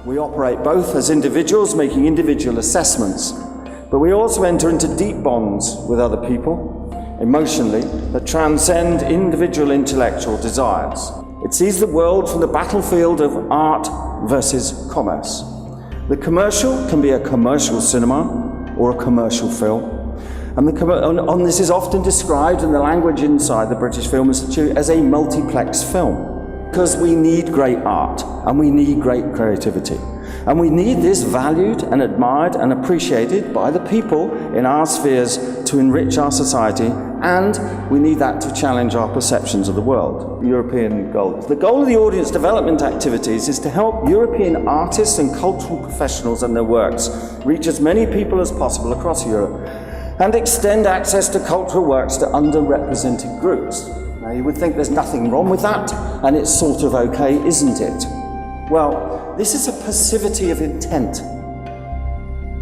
We operate both as individuals, making individual assessments, but we also enter into deep bonds with other people, emotionally, that transcend individual intellectual desires. It sees the world from the battlefield of art versus commerce. The commercial can be a commercial cinema or a commercial film, and this is often described in the language inside the British Film Institute as a multiplex film. Because we need great art and we need great creativity. And we need this valued and admired and appreciated by the people in our spheres to enrich our society, and we need that to challenge our perceptions of the world. European goals. The goal of the audience development activities is to help European artists and cultural professionals and their works reach as many people as possible across Europe and extend access to cultural works to underrepresented groups. Now, you would think there's nothing wrong with that, and it's sort of okay, isn't it? Well, this is a passivity of intent,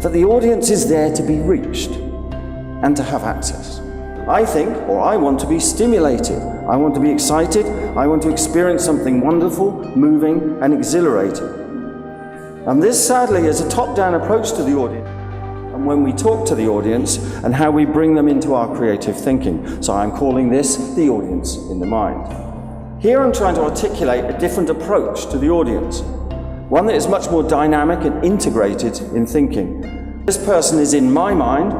that the audience is there to be reached and to have access. I think, or I want to be stimulated, I want to be excited, I want to experience something wonderful, moving, and exhilarating. And this, sadly, is a top-down approach to the audience. And when we talk to the audience and how we bring them into our creative thinking. So I'm calling this the audience in the mind. Here I'm trying to articulate a different approach to the audience, one that is much more dynamic and integrated in thinking. This person is in my mind,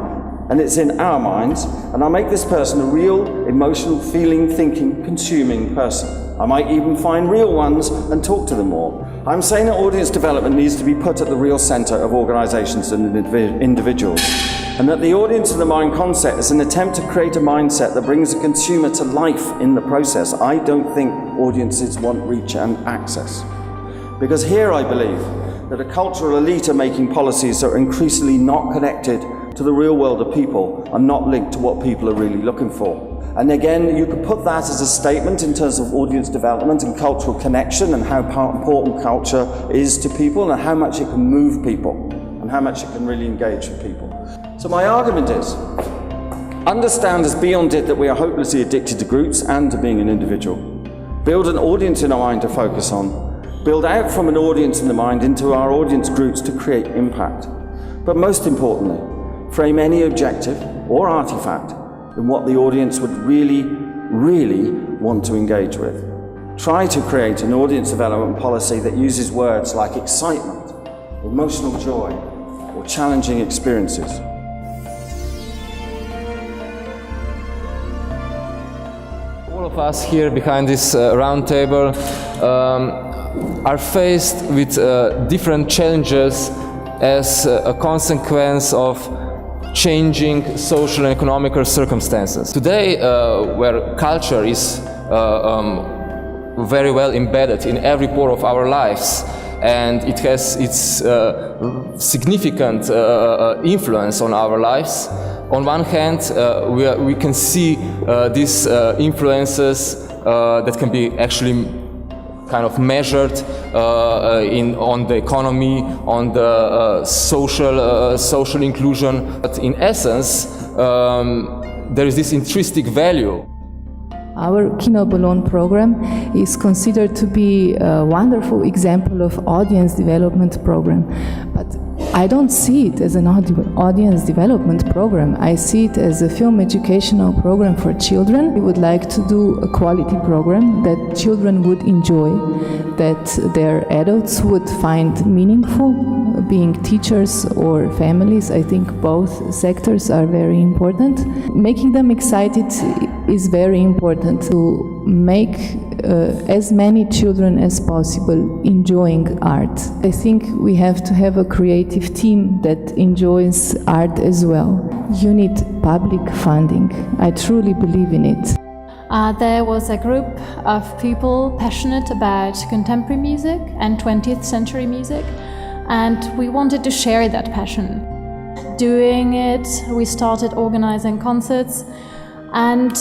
and it's in our minds, and I make this person a real, emotional, feeling, thinking, consuming person. I might even find real ones and talk to them more. I'm saying that audience development needs to be put at the real centre of organisations and individuals, and that the audience in the mind concept is an attempt to create a mindset that brings the consumer to life in the process. I don't think audiences want reach and access. Because here I believe that a cultural elite are making policies that are increasingly not connected to the real world of people and not linked to what people are really looking for. And again, you could put that as a statement in terms of audience development and cultural connection and how important culture is to people and how much it can move people and how much it can really engage with people. So my argument is, understand as Beyond did that we are hopelessly addicted to groups and to being an individual. Build an audience in our mind to focus on. Build out from an audience in the mind into our audience groups to create impact. But most importantly, frame any objective or artifact in what the audience would really, really want to engage with. Try to create an audience development policy that uses words like excitement, emotional joy, or challenging experiences. All of us here behind this round table are faced with different challenges as a consequence of changing social and economical circumstances. Today, where culture is very well embedded in every pore of our lives, and it has its significant influence on our lives. On one hand, we can see these influences that can be actually kind of measured on the economy, on the social inclusion. But in essence, there is this intrinsic value. Our Kino Balloon program is considered to be a wonderful example of audience development program. But I don't see it as an audience development program. I see it as a film educational program for children. We would like to do a quality program that children would enjoy, that their adults would find meaningful, being teachers or families. I think both sectors are very important. Making them excited is very important to make as many children as possible enjoying art. I think we have to have a creative team that enjoys art as well. You need public funding. I truly believe in it. There was a group of people passionate about contemporary music and 20th century music, and we wanted to share that passion. Doing it, we started organizing concerts. And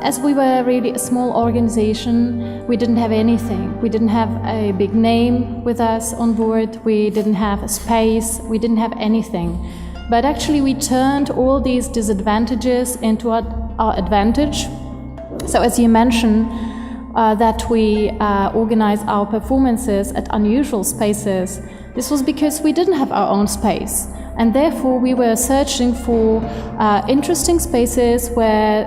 as we were really a small organization, we didn't have anything. We didn't have a big name with us on board. We didn't have a space. We didn't have anything. But actually we turned all these disadvantages into our advantage. So as you mentioned, that we organize our performances at unusual spaces. This was because we didn't have our own space, and therefore we were searching for interesting spaces where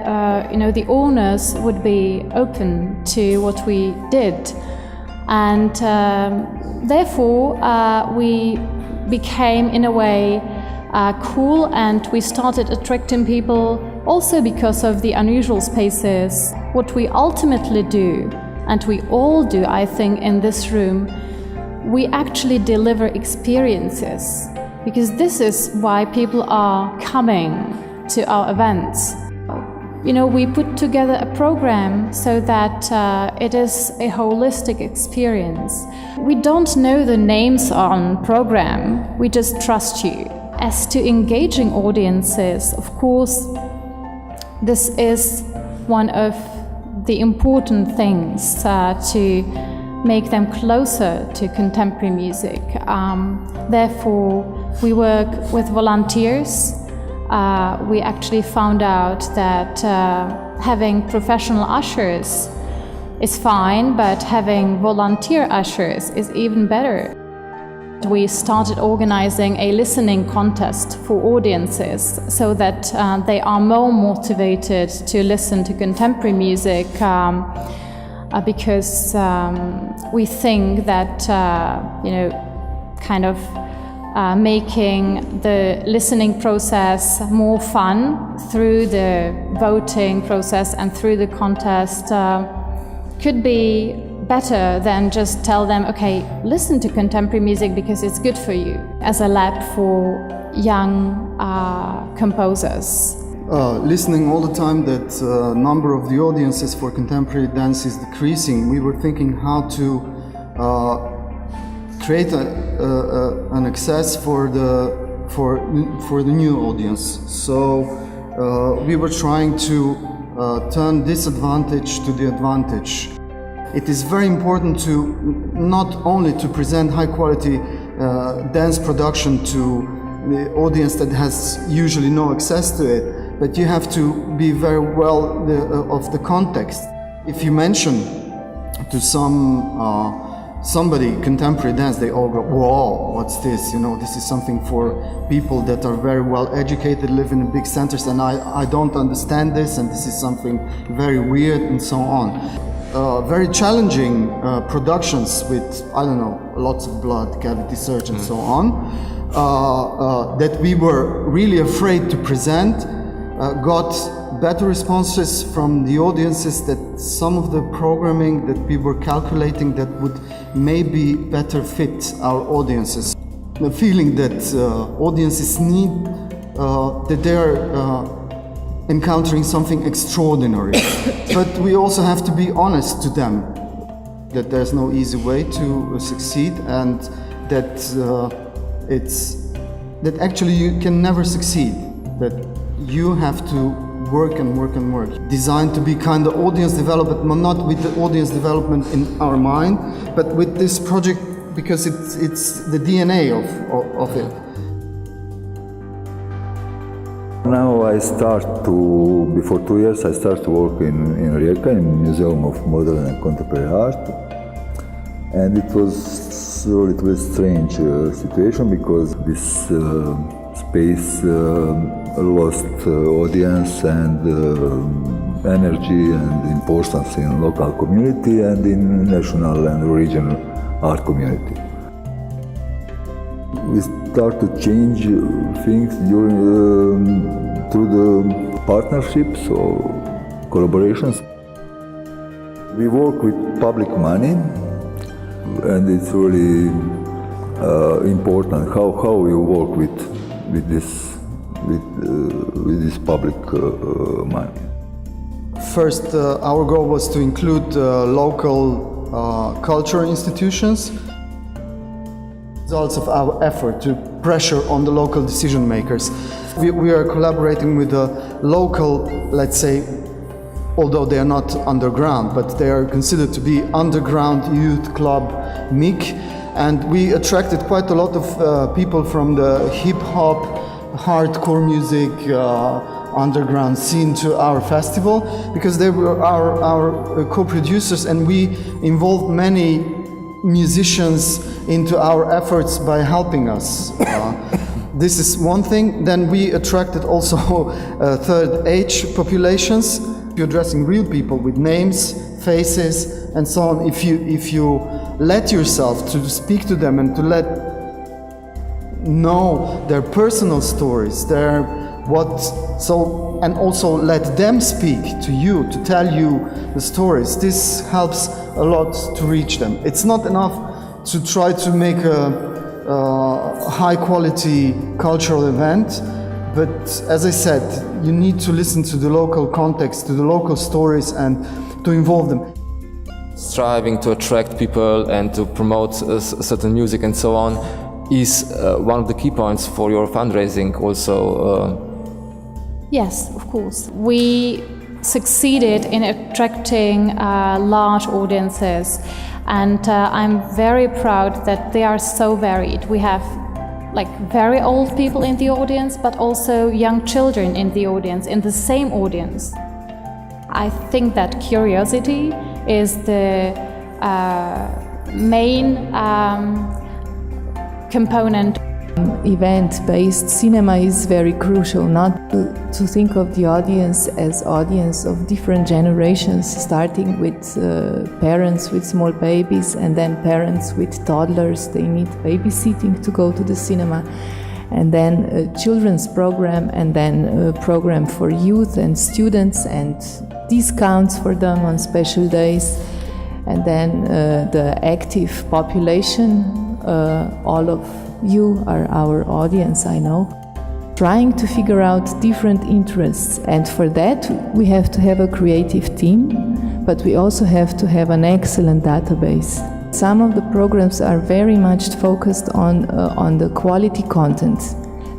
the owners would be open to what we did, and therefore we became in a way cool, and we started attracting people also because of the unusual spaces. What we ultimately do, and we all do, I think, in this room, we actually deliver experiences, because this is why people are coming to our events. We put together a program so that it is a holistic experience. We don't know the names on program, we just trust you. As to engaging audiences, of course, this is one of the important things to make them closer to contemporary music. Therefore, we work with volunteers. We actually found out that having professional ushers is fine, but having volunteer ushers is even better. We started organizing a listening contest for audiences so that they are more motivated to listen to contemporary music, because we think that making the listening process more fun through the voting process and through the contest could be better than just tell them, okay, listen to contemporary music because it's good for you, as a lab for young composers. Listening all the time that number of the audiences for contemporary dance is decreasing, we were thinking how to create an access for the new audience. So we were trying to turn disadvantage to the advantage. It is very important to not only to present high quality dance production to the audience that has usually no access to it, but you have to be very well of the context. If you mention to somebody contemporary dance, they all go, "Whoa, what's this? This is something for people that are very well educated, live in big centers, and I don't understand this, and this is something very weird," and so on. Very challenging productions with, lots of blood, cavity search, and so on, that we were really afraid to present, got better responses from the audiences, that some of the programming that we were calculating that would maybe better fit our audiences. The feeling that audiences need, that they are encountering something extraordinary. But we also have to be honest to them that there's no easy way to succeed, and that that actually you can never succeed, that you have to work and work and work. Designed to be kind of audience development, not with the audience development in our mind, but with this project because it's the DNA of it. Now before 2 years, I started to work in Rijeka, in Museum of Modern and Contemporary Art. And it was really a very strange situation, because this space lost audience and energy and importance in local community and in national and regional art community. We start to change things through the partnerships or collaborations. We work with public money, and it's really important how you work with this public money. First, our goal was to include local cultural institutions. Results of our effort to pressure on the local decision makers. We are collaborating with the local, let's say, although they are not underground, but they are considered to be underground youth club MIC, and we attracted quite a lot of people from the hip-hop, hardcore music, underground scene to our festival, because they were our co-producers, and we involved many musicians into our efforts by helping us. This is one thing. Then we attracted also third age populations. You're addressing real people with names, faces, and so on. If you let yourself to speak to them and to let know their personal stories, and also let them speak to you, to tell you the stories. This helps a lot to reach them. It's not enough to try to make a high quality cultural event, but as I said, you need to listen to the local context, to the local stories, and to involve them. Striving to attract people and to promote certain music and so on is one of the key points for your fundraising also. Yes, of course. We succeeded in attracting large audiences, and I'm very proud that they are so varied. We have like very old people in the audience, but also young children in the audience, in the same audience. I think that curiosity is the main component. Event-based cinema is very crucial, not to think of the audience as audience of different generations, starting with parents with small babies and then parents with toddlers. They need babysitting to go to the cinema, and then a children's program, and then a program for youth and students, and discounts for them on special days, and then the active population. All of you are our audience, I know. Trying to figure out different interests, and for that we have to have a creative team, but we also have to have an excellent database. Some of the programs are very much focused on the quality content.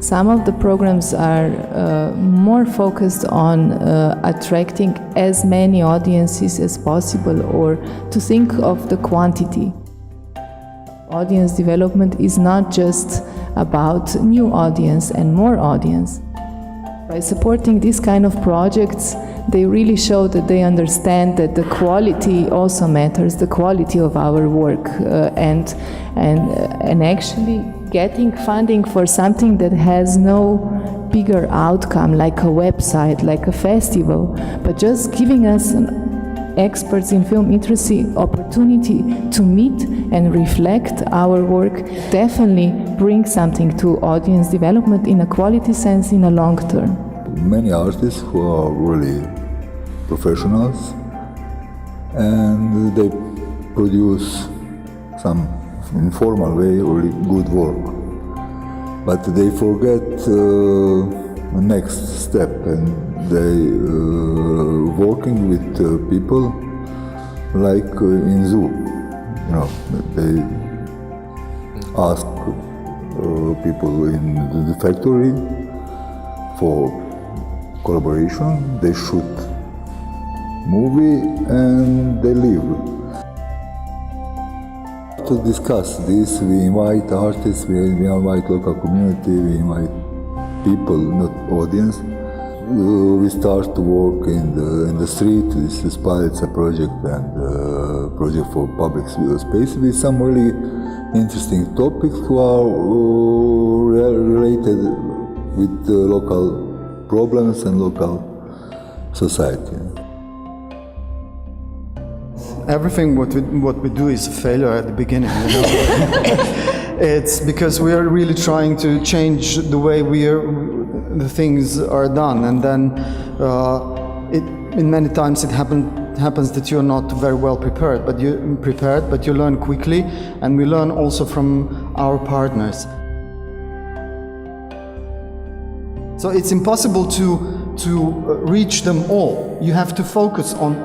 Some of the programs are more focused on attracting as many audiences as possible, or to think of the quantity. Audience development is not just about new audience and more audience. By supporting these kind of projects, they really show that they understand that the quality also matters, the quality of our work, and actually getting funding for something that has no bigger outcome, like a website, like a festival, but just giving us experts in film literacy opportunity to meet and reflect our work definitely brings something to audience development in a quality sense in a long term. Many artists who are really professionals, and they produce some informal way really good work, but they forget the next step, and they working with people like in zoo. You know, they ask people in the factory for collaboration. They shoot movie and they leave. To discuss this, we invite artists, we invite local community, we invite people, not audience. We start to work in the street. This is Palica project and project for public space with some really interesting topics who are related with local problems and local society. Everything what we do is a failure at the beginning. You know? It's because we are really trying to change the way the things are done, and then in many times it happens that you're not very well prepared, but you learn quickly, and we learn also from our partners. So it's impossible to reach them all. You have to focus on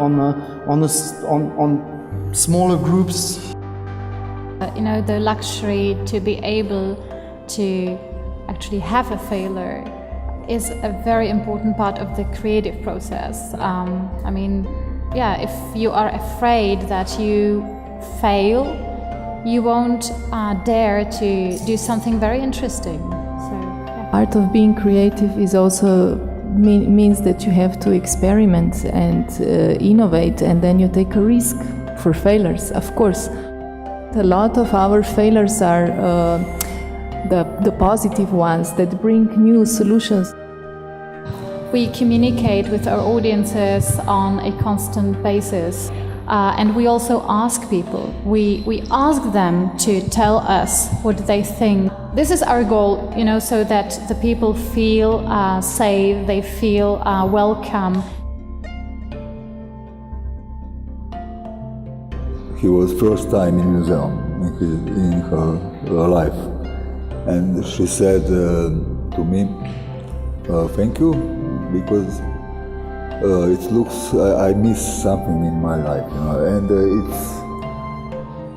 smaller groups. You know, the luxury to be able to actually have a failure is a very important part of the creative process. I mean, yeah, if you are afraid that you fail, you won't dare to do something very interesting. So, yeah. Art of being creative is also means that you have to experiment and innovate, and then you take a risk for failures, of course. A lot of our failures are the positive ones that bring new solutions. We communicate with our audiences on a constant basis. And we also ask people. We ask them to tell us what they think. This is our goal, so that the people feel safe, they feel welcome. He was first time in museum in her life, and she said to me, "Thank you, because it looks I miss something in my life, and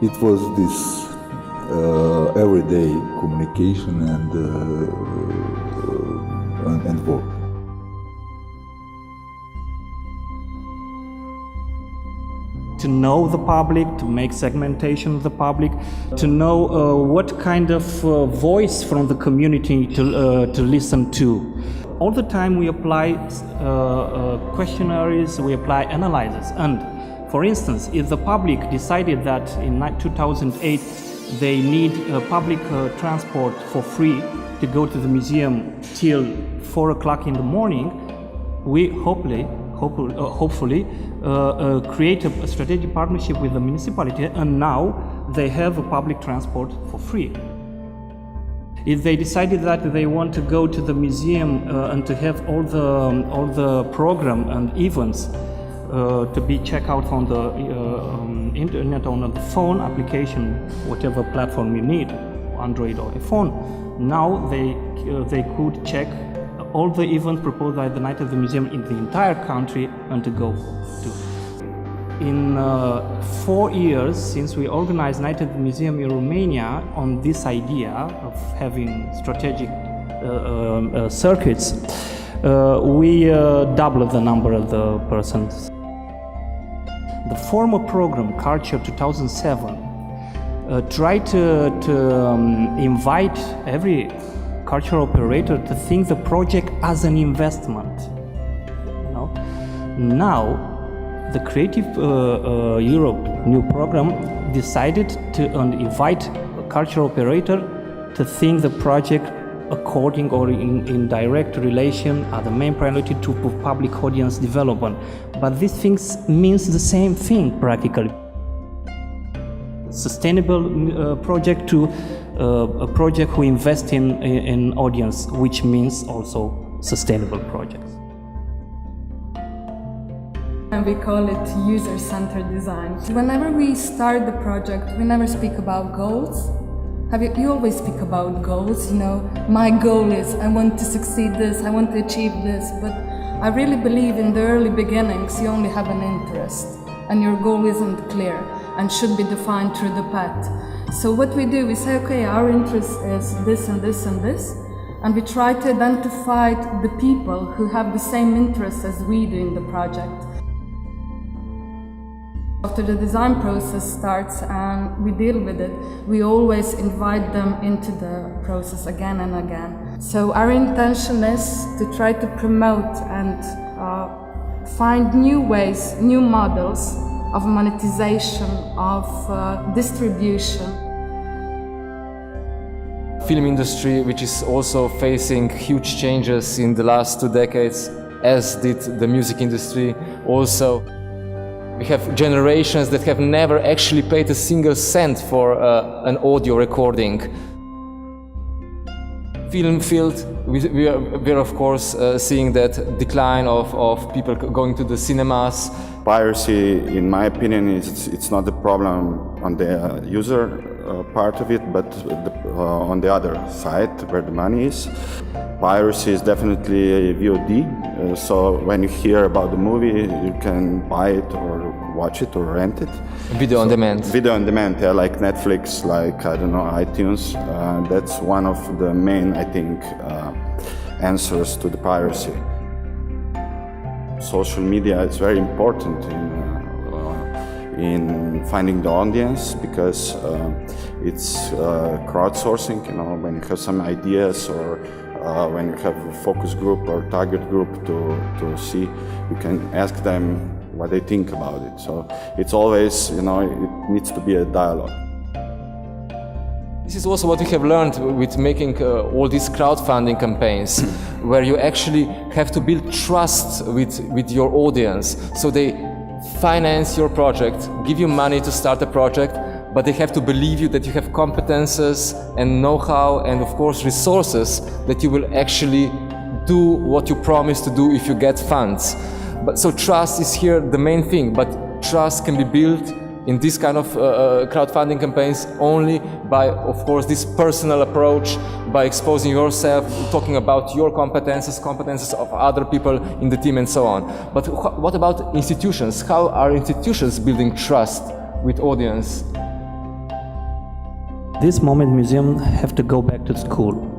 it was this everyday communication and work." To know the public, to make segmentation of the public, to know what kind of voice from the community to listen to. All the time we apply questionnaires, we apply analyzers. And for instance, if the public decided that in 2008 they need public transport for free to go to the museum till 4 o'clock in the morning, we hopefully create a strategic partnership with the municipality, and now they have a public transport for free. If they decided that they want to go to the museum and to have all the program and events to be checked out on the internet, on the phone application, whatever platform you need, Android or iPhone, now they could check all the events proposed by the Night of the Museum in the entire country and to go to. In 4 years since we organized Night of the Museum in Romania on this idea of having strategic circuits, we doubled the number of the persons. The former program, Culture 2007, tried to invite every cultural operator to think the project as an investment. Now, the Creative Europe new program decided to invite a cultural operator to think the project according or in direct relation are the main priority to public audience development. But these things means the same thing practically. Sustainable project to a project who invests in audience, which means also sustainable projects. And we call it user-centered design. Whenever we start the project, we never speak about goals. You always speak about goals, my goal is I want to succeed this, I want to achieve this, but I really believe in the early beginnings you only have an interest and your goal isn't clear and should be defined through the path. So what we do, we say, okay, our interest is this and this and this, and we try to identify the people who have the same interests as we do in the project. After the design process starts and we deal with it, we always invite them into the process again and again. So our intention is to try to promote and find new ways, new models of monetization, of distribution. Film industry, which is also facing huge changes in the last 2 decades, as did the music industry also. We have generations that have never actually paid a single cent for an audio recording. Film field, we are of course seeing that decline of people going to the cinemas. Piracy, in my opinion, it's not the problem on the user part of it, but on the other side where the money is. Piracy is definitely a VOD, so when you hear about the movie, you can buy it or watch it or rent it. Video on demand. Video on demand, yeah, like Netflix, like, I don't know, iTunes. That's one of the main, I think, answers to the piracy. Social media is very important in finding the audience because it's crowdsourcing, when you have some ideas or when you have a focus group or target group to see, you can ask them what they think about it. So it's always, it needs to be a dialogue. This is also what we have learned with making all these crowdfunding campaigns, where you actually have to build trust with your audience. So they finance your project, give you money to start a project, but they have to believe you that you have competences and know-how and of course resources that you will actually do what you promise to do if you get funds. So trust is here the main thing, but trust can be built in this kind of crowdfunding campaigns only by, of course, this personal approach, by exposing yourself, talking about your competences of other people in the team and so on. But what about institutions? How are institutions building trust with audience? This moment museum have to go back to school.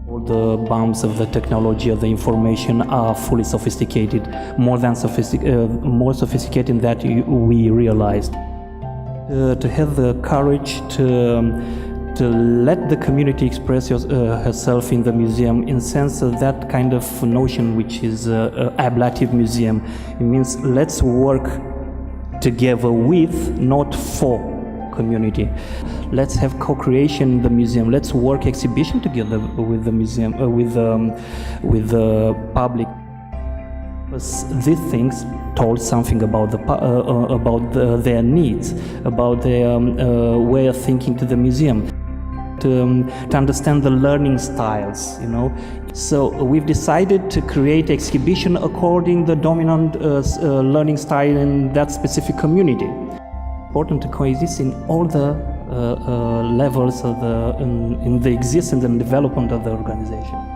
All the bumps of the technology of the information are fully sophisticated, more sophisticated than we realized. To have the courage to let the community express herself in the museum, in sense of that kind of notion which is ablative museum. It means let's work together with, not for community. Let's have co-creation in the museum. Let's work exhibition together with the museum, with the public. Because these things told something about their needs, about their way of thinking to the museum, to understand the learning styles, you know. So we've decided to create exhibition according the dominant learning style in that specific community. Important to coexist in all the levels of in the existence and development of the organization.